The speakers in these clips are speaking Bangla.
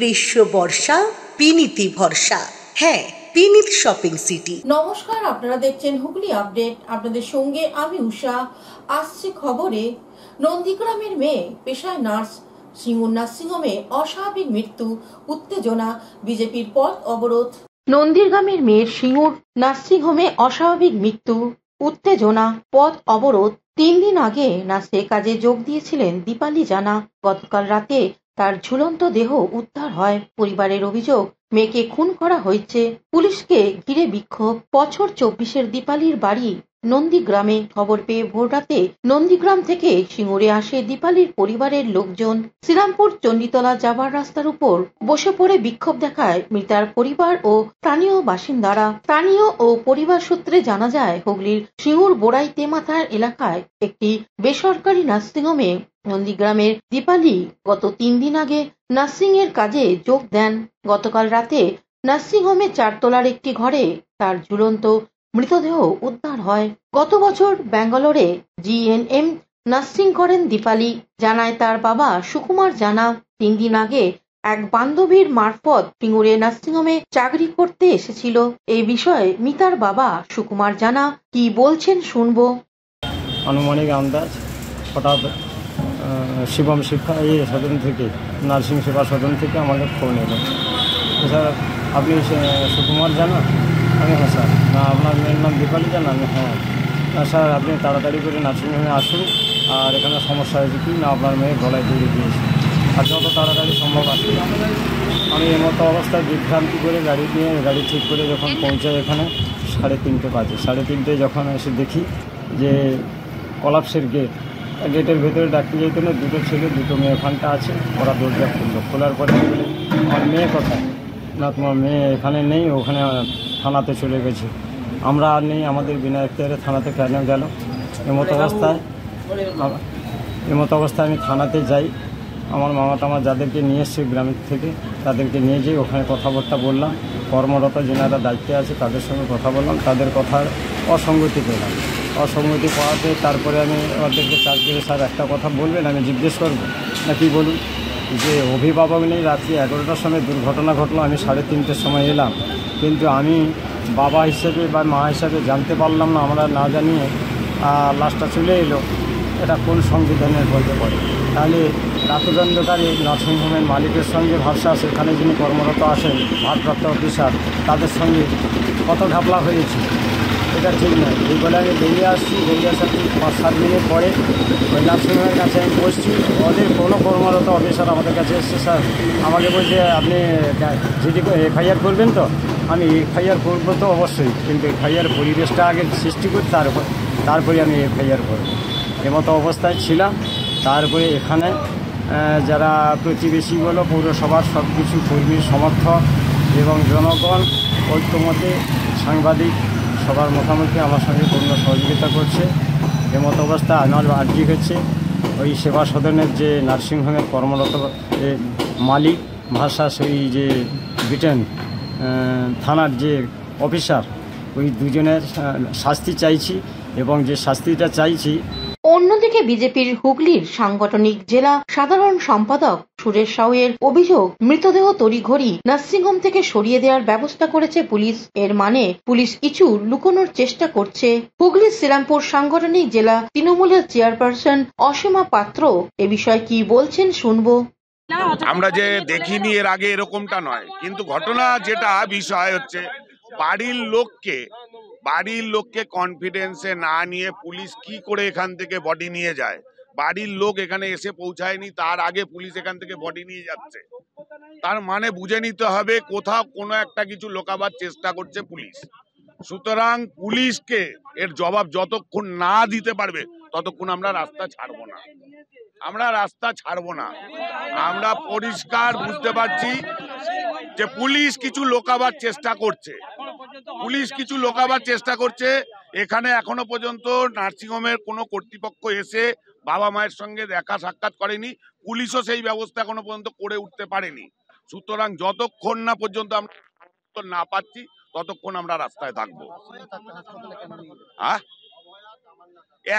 গ্রীষ্ম বর্ষা বিনীতি ভরসা। হ্যাঁ, বিনীত শপিং সিটি। নমস্কার, আপনারা দেখছেন হুগলি আপডেট। আপনাদের সঙ্গে আমি উষা। আসছে খবরে, নন্দীগ্রামের মেয়ে পেশায় নার্স, সিঙ্গুর নার্সিংহোমে অস্বাভাবিক মৃত্যু, উত্তেজনা, বিজেপির পথ অবরোধ। নন্দীগ্রামের মেয়ের সিঙ্গুর নার্সিংহোমে অস্বাভাবিক মৃত্যু, উত্তেজনা, পথ অবরোধ। 3 দিন আগে নার্সের কাজে যোগ দিয়েছিলেন দীপালি জানা। গতকাল রাতে তার ঝুলন্ত দেহ উদ্ধার হয়। পরিবারের অভিযোগ, মেয়েকে খুন করা হয়েছে। পুলিশকে ঘিরে বিক্ষোভ। বছর 24-এর দীপালির বাড়ি নন্দীগ্রামে। খবর পেয়ে ভোররাতে নন্দীগ্রাম থেকে সিঙ্গুরে আসে দীপালির পরিবারের লোকজন। শ্রীরামপুর চণ্ডীতলা যাবার রাস্তার উপর বসে পড়ে বিক্ষোভ দেখায় মৃতার পরিবার ও স্থানীয় বাসিন্দারা। স্থানীয় ও পরিবার সূত্রে জানা যায়, হুগলির সিঙ্গুর বোড়াই তেমাথার এলাকায় একটি বেসরকারি নার্সিংহোমে নন্দীগ্রামের দীপালি গত 3 দিন আগে নার্সিং এর কাজে যোগ দেন। গতকাল রাতে নার্সিংহোমে 4 তলার একটি ঘরে তার ঝুলন্ত মৃতদেহ উদ্ধার হয়। গত বছর ব্যাঙ্গালোরে জিএনএম নার্সিং করেন দীপালি। জানায় তার বাবা সুকুমার জানা 3 দিন আগে এক বান্ধবীর মারফত সিঙ্গুরে নার্সিংহোমে চাকরি করতে এসেছিল। এই বিষয়ে মিতার বাবা সুকুমার জানা কি বলছেন শুনবো। আনুমানিক আন্দাজ হঠাৎ শিবম শিক্ষা সদন থেকে, নার্সিং সেবা সদন থেকে আমাকে ফোন এলো, স্যার আপনি সুকুমার জানা? আমি হ্যাঁ স্যার। না আপনার মেয়ের নাম দীপালি জানা? আমি হ্যাঁ। না স্যার, আপনি তাড়াতাড়ি করে নার্সিংহোমে আসুন। আর এখানে সমস্যা হয়েছে কি না, আপনার মেয়ে গলায় দড়ি দিয়েছে, আর যত তাড়াতাড়ি সম্ভব আসুন। আমি এমতো অবস্থায় বিভ্রান্তি করে গাড়ি ঠিক করে যখন পৌঁছাই এখানে 3:30 বাজে। 3:30 যখন এসে দেখি যে কলাপসের গেটের ভেতরে ডাকতে যেতে না, 2 ছেলে 2 মেয়ে ওখানটা আছে। ওরা দরজা খুললো। খোলার পরে বলে, আমার মেয়ে কোথায়? না তোমার মেয়ে এখানে নেই, ওখানে থানাতে চলে গেছে। আমরা আর নেই, আমাদের বিনা এখতিয়ারে থানাতে কেন গেল? এমতো অবস্থায় আমি থানাতে যাই। আমার মামা টামা যাদেরকে নিয়ে এসছে গ্রামের থেকে, তাদেরকে নিয়ে যাই। ওখানে কথাবার্তা বললাম, কর্মরত যেনারা দায়িত্বে আছে তাদের সঙ্গে কথা বললাম। তাদের কথার অসঙ্গতি পেলাম। অসঙ্গতি পাওয়াতে তারপরে আমি ওদেরকে চার্জ করে, স্যার একটা কথা বলবেন, আমি জিজ্ঞেস করবো না কি বলুন? যে অভিভাবক নেই, রাত্রি 11টার সময় দুর্ঘটনা ঘটলো, আমি 3:30-র সময় এলাম, কিন্তু আমি বাবা হিসেবে বা মা হিসেবে জানতে পারলাম না, আমরা না জানিয়ে লাশটা চলে এলো। এটা কোন সংবিধানের বলতে পারে? তাহলে রাতুদণ্ডকারী নার্সিংহোমের মালিকের সঙ্গে ভাবসা, সেখানে যিনি কর্মরত আছেন ভারপ্রাপ্ত অফিসার, তাদের সঙ্গে কত ঘাপলা হয়েছে, এটা ঠিক নয়। এই বলে আমি বেরিয়ে আসার 5-7 মিনিট পরে ওই নার্সিংহোমের কাছে আমি বসছি। ওদের কোনো কর্মরত অফিসার আমাদের কাছে এসছে, স্যার আমাকে বলছে আপনি যদি এফআইআর করবেন তো? আমি এফআইআর করবো তো অবশ্যই, কিন্তু এফআইআর পরিবেশটা আগে সৃষ্টি করি, তারপরে আমি এফআইআর করবো। এমতো অবস্থায় ছিলাম। তারপরে এখানে যারা প্রতিবেশীগুলো, পৌরসভার সব কিছু কর্মীর সমর্থক এবং জনগণ, ঐক্যমতে সাংবাদিক সবার মোটামুটি আমার সঙ্গে পূর্ণ সহযোগিতা করছে। এমতো অবস্থায় আমার আর্জি হচ্ছে, ওই সেবা সদনের যে নার্সিংহোমের কর্মরত মালিক ভাষা, সেই যে ব্রিটেন থানার যে অফিসার, ওই দুজনের শাস্তি চাইছি, এবং যে শাস্তিটা চাইছি। অন্যদিকে বিজেপির হুগলির সাংগঠনিক জেলা সাধারণ সম্পাদক সুরেশ সাউয়ের অভিযোগ, মৃতদেহ তড়িঘড়ি নার্সিংহোম থেকে সরিয়ে দেওয়ার ব্যবস্থা করেছে পুলিশ। এর মানে পুলিশ কিছু লুকোনোর চেষ্টা করছে। হুগলির শ্রীরামপুর সাংগঠনিক জেলা তৃণমূলের চেয়ারপারসন অসীমা পাত্র এ বিষয়ে কি বলছেন শুনবো। আমরা যে দেখিনি এর আগে এরকমটা নয়, কিন্তু ঘটনা যেটা বিষয় হচ্ছে, বাড়ির লোককে কনফিডেন্সে না নিয়ে পুলিশ কি করে এখান থেকে বডি নিয়ে যায়? বাড়ির লোক এখানে এসে পৌঁছায়নি, তার আগে পুলিশ এখান থেকে বডি নিয়ে যাচ্ছে। তার মানে বুঝে নিতে হবে কোথাও কোনো একটা কিছু লোকাবার চেষ্টা করছে পুলিশ। সুতরাং পুলিশকে এর জবাব যতক্ষণ না দিতে পারবে ততক্ষণ আমরা রাস্তা ছাড়বো না। আমরা পরিষ্কার বুঝতে পারছি যে পুলিশ কিছু লোকাবার চেষ্টা করছে। এখানে এখনো পর্যন্ত নার্সিংহোমের কোনো কর্তৃপক্ষ এসে বাবা মায়ের সঙ্গে দেখা সাক্ষাৎ করেনি। পুলিশও সেই ব্যবস্থা এখনো পর্যন্ত করে উঠতে পারেনি। সুতরাং যতক্ষণ না পর্যন্ত আমরা না পাচ্ছি ততক্ষণ আমরা রাস্তায় থাকবো।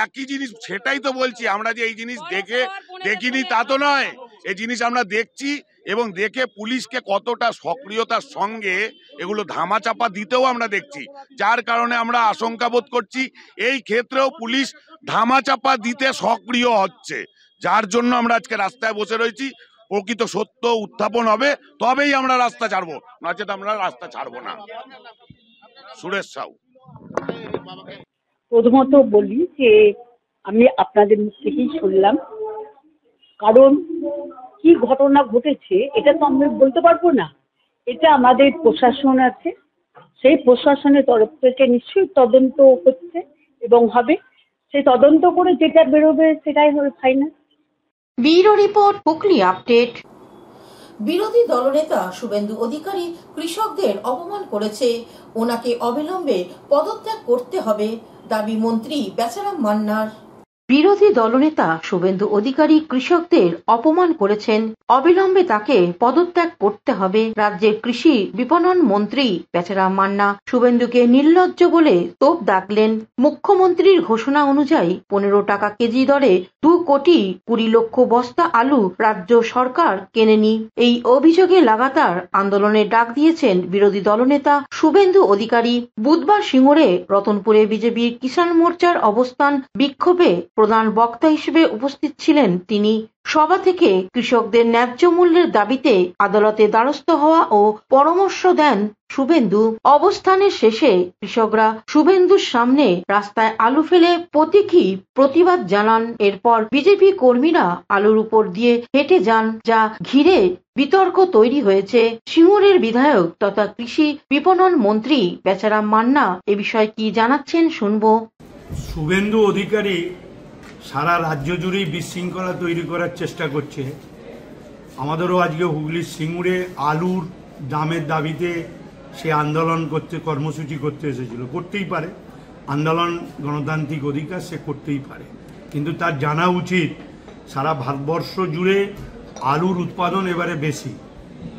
একই জিনিস, সেটাই তো বলছি, আমরা যে এই জিনিস দেখিনি তা তো নয়, এই জিনিস আমরা দেখছি এবং দেখে পুলিশকে কতটা সক্রিয়তার সঙ্গে এগুলো ধামাচাপা দিতেও আমরা দেখছি, যার কারণে আমরা আশঙ্কা বোধ করছি এই ক্ষেত্রেও পুলিশ ধামাচাপা দিতে সক্রিয় হচ্ছে, যার জন্য আমরা আজকে রাস্তায় বসে রয়েছি। প্রকৃত সত্য উত্থাপন হবে তবেই আমরা রাস্তা ছাড়বো, নচেত আমরা রাস্তা ছাড়বো না। সুরেশ সাউ। প্রথমত বলি যে আমি আপনাদের মুখ থেকেই শুনলাম, কারণ কি ঘটনা ঘটেছে এটা তো আমি বলতে পারবো না, এটা আমাদের প্রশাসন আছে, সেই প্রশাসনের তরফ থেকে নিশ্চয়ই তদন্ত হচ্ছে এবং হবে, সেই তদন্ত করে যেটা বেরোবে সেটাই হবে final. Bureau report, Hooghly update. বিরোধী দলনেতা শুভেন্দু অধিকারী কৃষকদের অপমান করেছে, ওনাকে অবিলম্বে পদত্যাগ করতে হবে, দাবি মন্ত্রী বেচারাম মান্নার। বিরোধী দলনেতা শুভেন্দু অধিকারী কৃষকদের অপমান করেছেন, অবিলম্বে তাকে পদত্যাগ করতে হবে। রাজ্যের কৃষি বিপণন মন্ত্রী বেচারাম মান্না শুভেন্দুকে নির্লজ্জ বলে তোপ দাগলেন। মুখ্যমন্ত্রীর ঘোষণা অনুযায়ী 15 টাকা কেজি দরে 2,20,00,000 বস্তা আলু রাজ্য সরকার কেনেনি। এই অভিযোগে লাগাতার আন্দোলনের ডাক দিয়েছেন বিরোধী দলনেতা শুভেন্দু অধিকারী। বুধবার সিঙ্গুরে রতনপুরে বিজেপির কিষাণ মোর্চার অবস্থান বিক্ষোভে প্রধান বক্তা হিসেবে উপস্থিত ছিলেন তিনি। সভা থেকে কৃষকদের ন্যায্য মূল্যের দাবিতে আদালতে দ্বারস্থ হওয়া ও পরামর্শ দেন শুভেন্দু। অবস্থানের শেষে কৃষকরা শুভেন্দুর সামনে রাস্তায় আলু ফেলে প্রতীকী প্রতিবাদ জানান। এরপর বিজেপি কর্মীরা আলুর উপর দিয়ে হেঁটে যান, যা ঘিরে বিতর্ক তৈরি হয়েছে। সিঙ্গুরের বিধায়ক তথা কৃষি বিপণন মন্ত্রী বেচারাম মান্না এ বিষয়ে কি জানাচ্ছেন শুনবো। শুভেন্দু অধিকারী সারা রাজ্য জুড়েই বিশৃঙ্খলা তৈরি করার চেষ্টা করছে। আমাদেরও আজকে হুগলির সিঙ্গুরে আলুর দামের দাবিতে সে আন্দোলন করতে, কর্মসূচি করতে এসেছিল। করতেই পারে, আন্দোলন গণতান্ত্রিক অধিকার, সে করতেই পারে, কিন্তু তার জানা উচিত সারা ভারতবর্ষ জুড়ে আলুর উৎপাদন এবারে বেশি,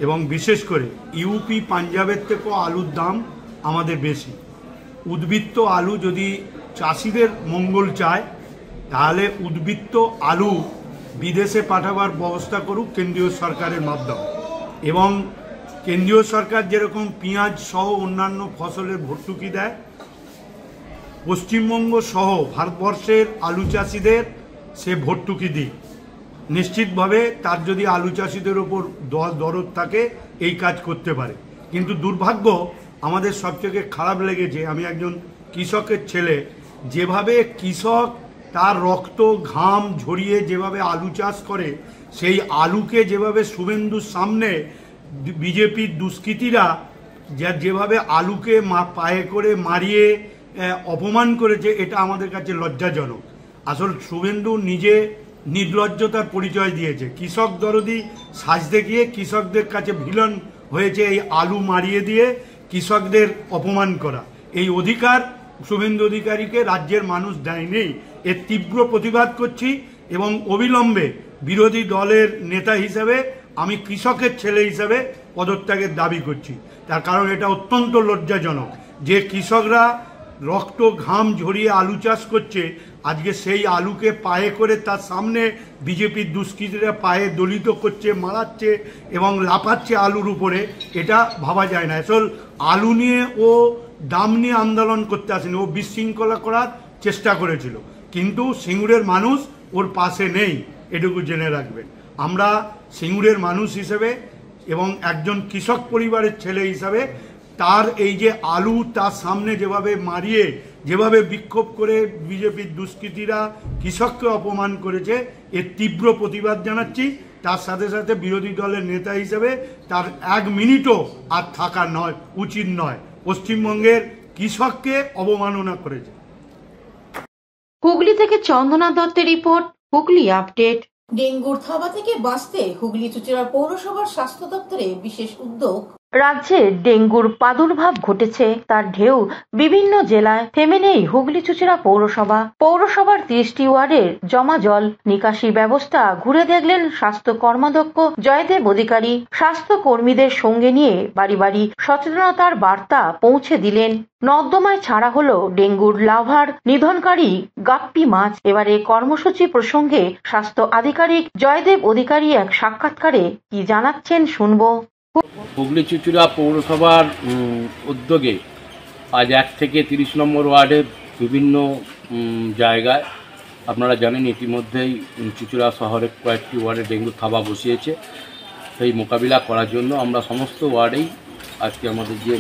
এবং বিশেষ করে ইউপি পাঞ্জাবের থেকেও আলুর দাম আমাদের বেশি। উদ্বৃত্ত আলু যদি চাষিদের মঙ্গল চায় তাহলে উদ্বৃত্ত আলু বিদেশে পাঠাবার ব্যবস্থা করুক কেন্দ্রীয় সরকারের মাধ্যমে, এবং কেন্দ্রীয় সরকার যেরকম পেঁয়াজ সহ অন্যান্য ফসলের ভর্তুকি দেয়, পশ্চিমবঙ্গ সহ ভারতবর্ষের আলু চাষিদের সে ভর্তুকি দিক। নিশ্চিতভাবে তার যদি আলু চাষিদের ওপর দরদ থাকে এই কাজ করতে পারে। কিন্তু দুর্ভাগ্য, আমাদের সবথেকে খারাপ লেগেছে, আমি একজন কৃষকের ছেলে, যেভাবে কৃষক তার রক্ত ঘাম ঝরিয়ে যেভাবে আলু চাষ করে, সেই আলুকে যেভাবে শুভেন্দুর সামনে বিজেপির দুষ্কৃতীরা যেভাবে আলুকে পায়ে করে মারিয়ে অপমান করেছে, এটা আমাদের কাছে লজ্জাজনক। আসল শুভেন্দু নিজে নির্লজ্জতার পরিচয় দিয়েছে। কৃষক দরদি সাজতে গিয়ে কৃষকদের কাছে ভিলেন হয়েছে এই আলু মারিয়ে দিয়ে কৃষকদের অপমান করা। এই অধিকার শুভেন্দু অধিকারীকে রাজ্যের মানুষ দেয়নি। এর তীব্র প্রতিবাদ করছি এবং অবিলম্বে বিরোধী দলের নেতা হিসেবে আমি কৃষকের ছেলে হিসেবে পদত্যাগের দাবি করছি। তার কারণ এটা অত্যন্ত লজ্জাজনক যে কৃষকরা রক্ত ঘাম ঝরিয়ে আলু চাষ করছে, আজকে সেই আলুকে পায়ে করে তার সামনে বিজেপির দুষ্কৃতীরা পায়ে দলিত করছে, মারাচ্ছে এবং লাফাচ্ছে আলুর উপরে। এটা ভাবা যায় না। আসল আলু নিয়ে ও দাম নিয়ে আন্দোলন করতে আসেনি, ও বিশৃঙ্খলা করার চেষ্টা করেছিল, কিন্তু সিঙ্গুরের মানুষ ওর পাশে নেই, এটুকু জেনে রাখবেন। আমরা সিঙ্গুরের মানুষ হিসেবে এবং একজন কৃষক পরিবারের ছেলে হিসাবে তার এই যে আলু তার সামনে যেভাবে মারিয়ে যেভাবে বিক্ষোভ করে বিজেপির দুষ্কৃতীরা কৃষককে অপমান করেছে, এর তীব্র প্রতিবাদ জানাচ্ছি। তার সাথে সাথে বিরোধী দলের নেতা হিসেবে তার 1 মিনিটও আর থাকা উচিত নয়। পশ্চিমবঙ্গের কৃষককে অবমাননা করেছে। হুগলি থেকে চন্দনা দত্তের রিপোর্ট, হুগলি আপডেট। ডেঙ্গুর থাবা থেকে বাঁচতে হুগলি চুঁচুড়া পৌরসভার স্বাস্থ্য দপ্তরে বিশেষ উদ্যোগ। রাজ্যে ডেঙ্গুর প্রাদুর্ভাব ঘটেছে, তার ঢেউ বিভিন্ন জেলায় থেমে নেই হুগলি চুঁচুড়া পৌরসভা। পৌরসভার 30টি ওয়ার্ডের জমা জল নিকাশি ব্যবস্থা ঘুরে দেখলেন স্বাস্থ্য কর্মাধ্যক্ষ জয়দেব অধিকারী। স্বাস্থ্য কর্মীদের সঙ্গে নিয়ে বাড়ি বাড়ি সচেতনতার বার্তা পৌঁছে দিলেন। নর্দমায় ছাড়া হলো ডেঙ্গুর লার্ভার নিধনকারী গাপ্পি মাছ। এবারে কর্মসূচি প্রসঙ্গে স্বাস্থ্য আধিকারিক জয়দেব অধিকারী এক সাক্ষাৎকারে কি জানাচ্ছেন শুনবো। হুগলি চুঁচুড়া পৌরসভার উদ্যোগে আজ 1 থেকে 30 নম্বর ওয়ার্ডের বিভিন্ন জায়গায় আপনারা জানেন ইতিমধ্যেই চুঁচুড়া শহরের কয়েকটি ওয়ার্ডে ডেঙ্গু থাবা বসিয়েছে। সেই মোকাবিলা করার জন্য আমরা সমস্ত ওয়ার্ডেই আজকে আমাদের যে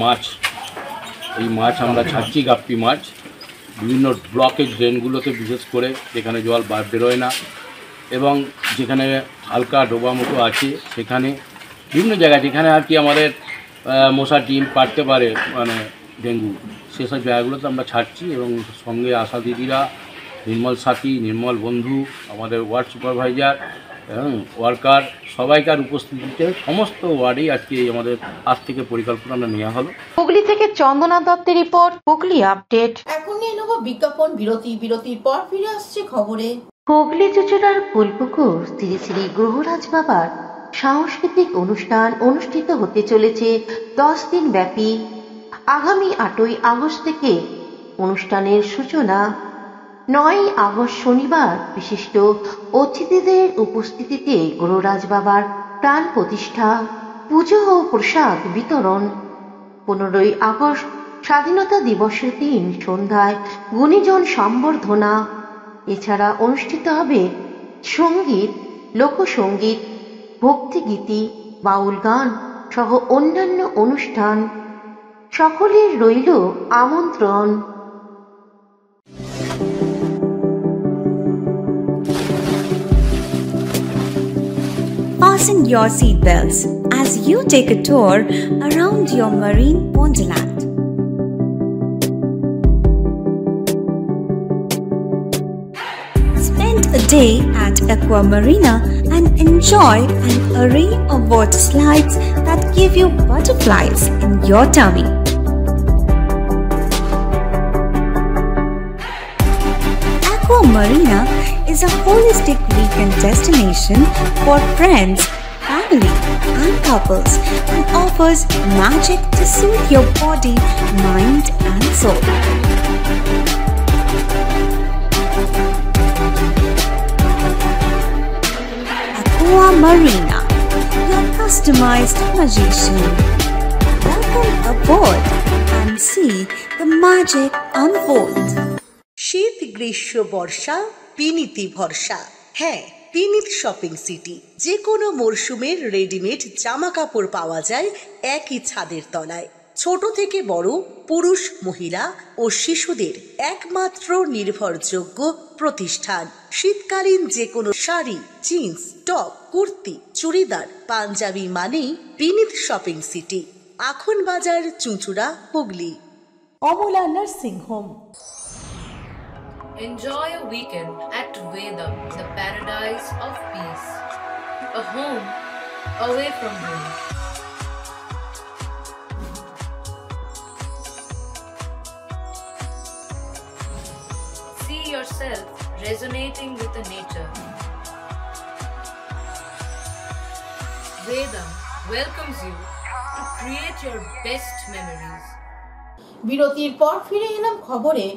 মাছ, এই মাছ আমরা ছাড়ছি, গাপ্পি মাছ। বিভিন্ন ব্লকের ড্রেনগুলোতে বিশেষ করে যেখানে জল বেরোয় না এবং যেখানে হালকা ডোবা মতো আছে সেখানে বিভিন্ন জায়গায় যেখানে আর কি আমাদের মশার ডিম পাড়তে পারে মানে ডেঙ্গু, সেসব জায়গাগুলোতে আমরা ছাড়ছি এবং সঙ্গে আশা দিদিরা, নির্মল সাথী, নির্মল বন্ধু, আমাদের ওয়ার্ড সুপারভাইজার এবং ওয়ার্কার সবাইকার উপস্থিতিতে সমস্ত ওয়ার্ডেই আজকে আমাদের আজ থেকে পরিকল্পনা নেওয়া হলো। হুগলি থেকে চন্দনা দত্তের রিপোর্ট, হুগলি আপডেট। এখন নিয়ে নেব বিজ্ঞাপন বিরতি। বিরতির পর ফিরে আসছে খবরে। হুগলি চুঁচুড়ার ফুলপুকুর শ্রী শ্রী গ্রহরাজ বাবার সাংস্কৃতিক অনুষ্ঠান অনুষ্ঠিত হতে চলেছে 10 দিন ব্যাপী। আগামী 8ই আগস্ট থেকে অনুষ্ঠানের সূচনা। 9ই আগস্ট শনিবার বিশিষ্ট অতিথিদের উপস্থিতিতে গ্রহরাজ বাবার প্রাণ প্রতিষ্ঠা, পুজো ও প্রসাদ বিতরণ। 15ই আগস্ট স্বাধীনতা দিবসের দিন সন্ধ্যায় গুণীজন সম্বর্ধনা। এছাড়া অনুষ্ঠিত হবে সঙ্গীত, লোকসঙ্গীত, ভক্তিগীতি, বাউল গান সহ অন্যান্য অনুষ্ঠান। সকলের রইল আমন্ত্রণ। Fasten your seatbelts as you take a tour around your marine wonderland. Spend a day at Aqua Marina and enjoy an array of water slides that give you butterflies in your tummy. Aqua Marina is a holistic weekend destination for friends, family, and couples and offers magic to soothe your body, mind, and soul. Aqua Marina, your customized magician. Welcome aboard and see the magic unfold. শীত, গ্রীষ্ম, বর্ষা, পিনিতি ভরসা। হ্যাঁ, পিনিত শপিং সিটি। যে কোনো মরশুমের রেডিমেড জামা কাপড় পাওয়া যায় একই ছাদের তলায়। ছোট থেকে বড়, পুরুষ, মহিলা ও শিশুদের একমাত্র নির্ভরযোগ্য প্রতিষ্ঠান। শীতকালীন যে কোনো শাড়ি, জিন্স, টপ, কুর্তি, চুড়িদার, পাঞ্জাবি মানেই পিনিত শপিং সিটি। আখন বাজার, চুঁচুড়া, Hooghly. Amala nursing home. Enjoy a weekend at Vedam, the paradise of peace. A home away from home. See yourself resonating with the nature. Vedam welcomes you to create your best memories. বিরতির পর ফিরে এলাম খবরে।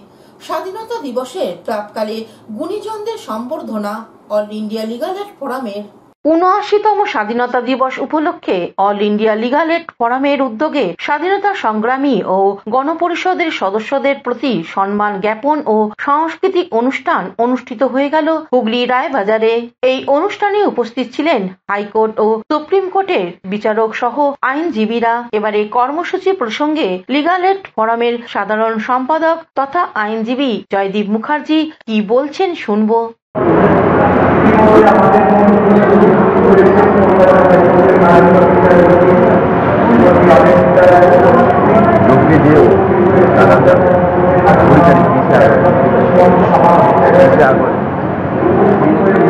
স্বাধীনতা দিবসের প্রাককালে গুণীজনদের সম্বর্ধনা অল ইন্ডিয়া লিগাল এড ফোরামের। ৭৯তম স্বাধীনতা দিবস উপলক্ষে অল ইন্ডিয়া লিগাল এড ফোরামের উদ্যোগে স্বাধীনতা সংগ্রামী ও গণপরিষদের সদস্যদের প্রতি সম্মান জ্ঞাপন ও সাংস্কৃতিক অনুষ্ঠান অনুষ্ঠিত হয়ে গেল হুগলি রায়বাজারে। এই অনুষ্ঠানে উপস্থিত ছিলেন হাইকোর্ট ও সুপ্রিম কোর্টের বিচারক সহ আইনজীবীরা। এবারে কর্মসূচি প্রসঙ্গে লিগাল এড ফোরামের সাধারণ সম্পাদক তথা আইনজীবী জয়দীপ মুখার্জি কি বলছেন শুনবো।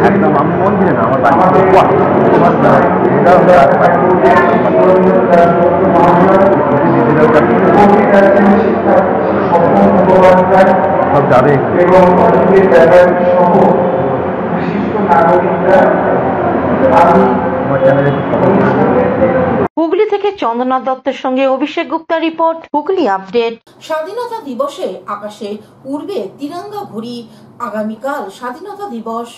একদম আমি মন্দিরে না, আমার বাড়ি হুগলি থেকে চন্দ্রনাথ দত্তের সঙ্গে অভিষেক গুপ্তা রিপোর্ট, হুগলি আপডেট। স্বাধীনতা দিবসে আকাশে উড়বে তিরঙ্গা ঘুড়ি। আগামীকাল স্বাধীনতা দিবস।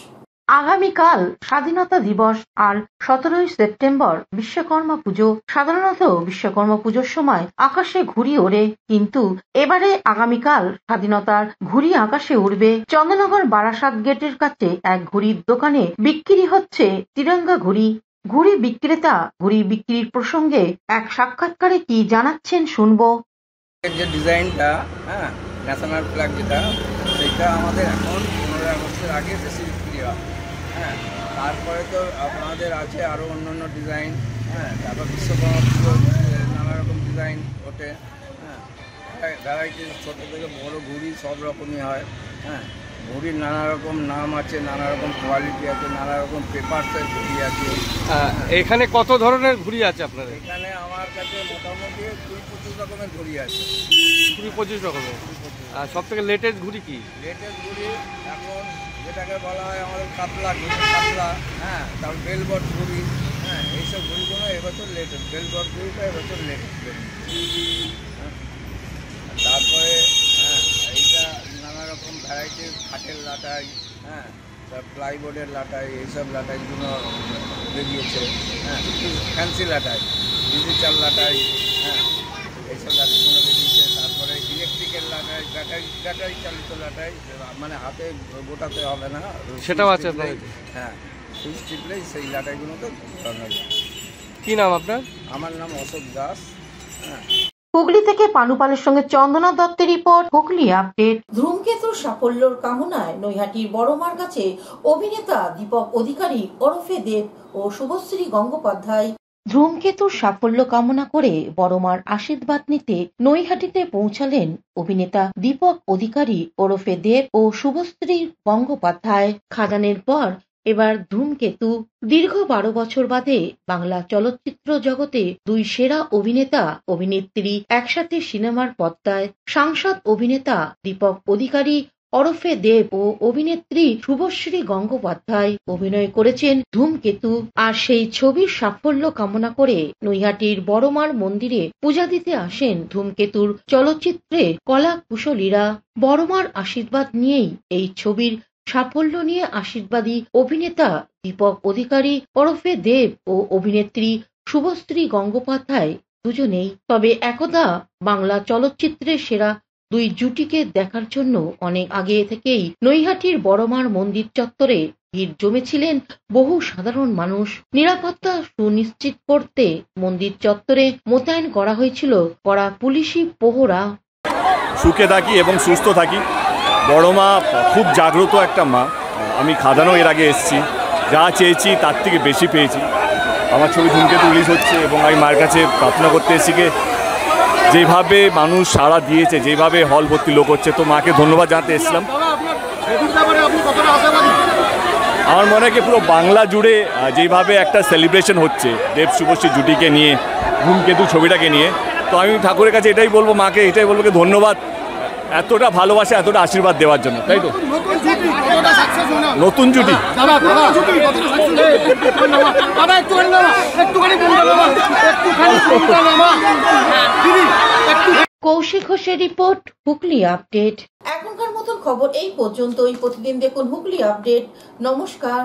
আগামীকাল স্বাধীনতা দিবস আর 17ই সেপ্টেম্বর বিশ্বকর্মা পুজো। সাধারণত বিশ্বকর্মা পুজোর সময় আকাশে ঘুড়ি ওড়ে, কিন্তু এবারে আগামীকাল স্বাধীনতার ঘুড়ি আকাশে উড়বে। চন্দ্রনগর বারাসাত গেটের কাছে এক ঘুড়ির দোকানে বিক্রি হচ্ছে তিরঙ্গা ঘুড়ি। ঘুড়ি বিক্রেতা ঘুড়ি বিক্রির প্রসঙ্গে এক সাক্ষাৎকারে কি জানাচ্ছেন শুনবো। যে ডিজাইনটা, হ্যাঁ, ন্যাশনাল ফ্ল্যাগ যেটা, সেটা আমাদের এখন 15 আগস্টের আগে বেশি বিক্রি হয়। হ্যাঁ, তারপরে তো আপনাদের আছে আরও অন্য ডিজাইন। হ্যাঁ, তারপর বিশ্বকর্মা পুজো নানা রকম ডিজাইন ওঠে। হ্যাঁ, ভ্যারাইটি ছোটো থেকে বড় ঘুড়ি সব রকমই হয়। হ্যাঁ, ঘুড়ির নানা রকম নাম আছে, নানা রকম কোয়ালিটি আছে, নানা রকম পেপারসের ঘুড়ি আছে। এখানে কত ধরনের ঘুড়ি আছে আপনাদের? এখানে আমার কাছে মোটামুটি 20-25 রকমের ঘুড়ি আছে। 20-25 রকমের। আর সব থেকে লেটেস্ট ঘুড়ি কি? লেটেস্ট ঘুড়ি এখন যেটাকে বলা হয় আমাদের কাতলা ঘুড়ি, কাতলা। হ্যাঁ, তারপর বেলবট ঘুড়ি। হ্যাঁ, এইসব ঘুড়িগুলো এবছর লেটেস্ট। বেলবট ঘুড়িটা এবছর লেটেস্ট। তারপরে হ্যাঁ, এইটা নানা রকম ভ্যারাইটির খাটের লাটাই, হ্যাঁ, প্লাইবোর্ডের লাটাই, এইসব লাটাইগুলো বেরিয়েছে। হ্যাঁ, ফ্যান্সি লাটাই, ডিজিটাল লাটাই, হ্যাঁ, এইসব লাটাইগুলো বেরিয়েছে। তারপরে ইলেকট্রিকের লাটাই, ব্যাটারি চালিত লাটাই, মানে হাতে গোটাতে হবে না, সেটাও আছে। হ্যাঁ, সুইচ টিপলেই সেই লাটাইগুলোকে বানানো যায়। কি নাম আপনার? আমার নাম অশোক দাস। হ্যাঁ। হুগলি থেকে পানুপালের সঙ্গে চন্দনা দত্তের রিপোর্ট, হুগলি আপডেট। ধূমকেতুর সাফল্যর কামনায় নৈহাটির বড়মার কাছে অভিনেতা দীপক অধিকারী ওরফে দেব ও শুভশ্রী গঙ্গোপাধ্যায়। ধূমকেতুর সাফল্য কামনা করে বড়মার আশীর্বাদ নিতে নৈহাটিতে পৌঁছালেন অভিনেতা দীপক অধিকারী ওরফে দেব ও শুভশ্রী গঙ্গোপাধ্যায়। খাদানের পর এবার ধূমকেতু। দীর্ঘ 12 বছর বাদে বাংলা চলচ্চিত্র জগতে দুই সেরা অভিনেতা অভিনেত্রী একসাথে সিনেমার পর্দায়। সাংসদ অভিনেতা দীপক অধিকারী ওরফে দেব ও অভিনেত্রী শুভশ্রী গঙ্গোপাধ্যায় অভিনয় করেছেন ধূমকেতু। আর সেই ছবির সাফল্য কামনা করে নৈহাটির বড়মার মন্দিরে পূজা দিতে আসেন ধূমকেতুর চলচ্চিত্রে কলা কুশলীরা। বড়মার আশীর্বাদ নিয়েই এই ছবির সাফল্য নিয়ে আশীর্বাদী অভিনেতা দীপক অধিকারী ওরফে দেব ও অভিনেত্রী শুভশ্রী গঙ্গোপাধ্যায় দুজনেই। তবে একদা বাংলা চলচ্চিত্রের সেরা দুই জুটিকে দেখার জন্য অনেক আগে থেকেই নৈহাটির বড়মার মন্দির চত্বরে ভিড় জমেছিলেন বহু সাধারণ মানুষ। নিরাপত্তা সুনিশ্চিত করতে মন্দির চত্বরে মোতায়েন করা হয়েছিল কড়া পুলিশি প্রহরা। সুখে থাকি এবং সুস্থ থাকি। বড় মা খুব জাগ্রত একটা মা। আমি খাদানও এর আগে এসেছি, যা চেয়েছি তার থেকে বেশি পেয়েছি। আমার ছবি ধূমকেতু রিলিজ হচ্ছে এবং আমি মায়ের কাছে প্রার্থনা করতে এসেছি যেভাবে মানুষ সাড়া দিয়েছে, যেভাবে হল ভর্তি লোক হচ্ছে, তো মাকে ধন্যবাদ জানাতে এসেছিলাম। আমার মনে হয় কি পুরো বাংলা জুড়ে যেভাবে একটা সেলিব্রেশন হচ্ছে দেব শুভশ্রী জুটিকে নিয়ে, ধূমকেতু ছবিটাকে নিয়ে, তো আমি ঠাকুরের কাছে এটাই বলবো, মাকে এটাই বলবো ধন্যবাদ এতটা ভালোবাসা, এতটা আশীর্বাদ দেওয়ার জন্য। তাই তো নতুন জুটি কৌশিক ঘোষের রিপোর্ট, হুগলি আপডেট। এখনকার মতন খবর এই পর্যন্তই। প্রতিদিন দেখুন হুগলি আপডেট। নমস্কার।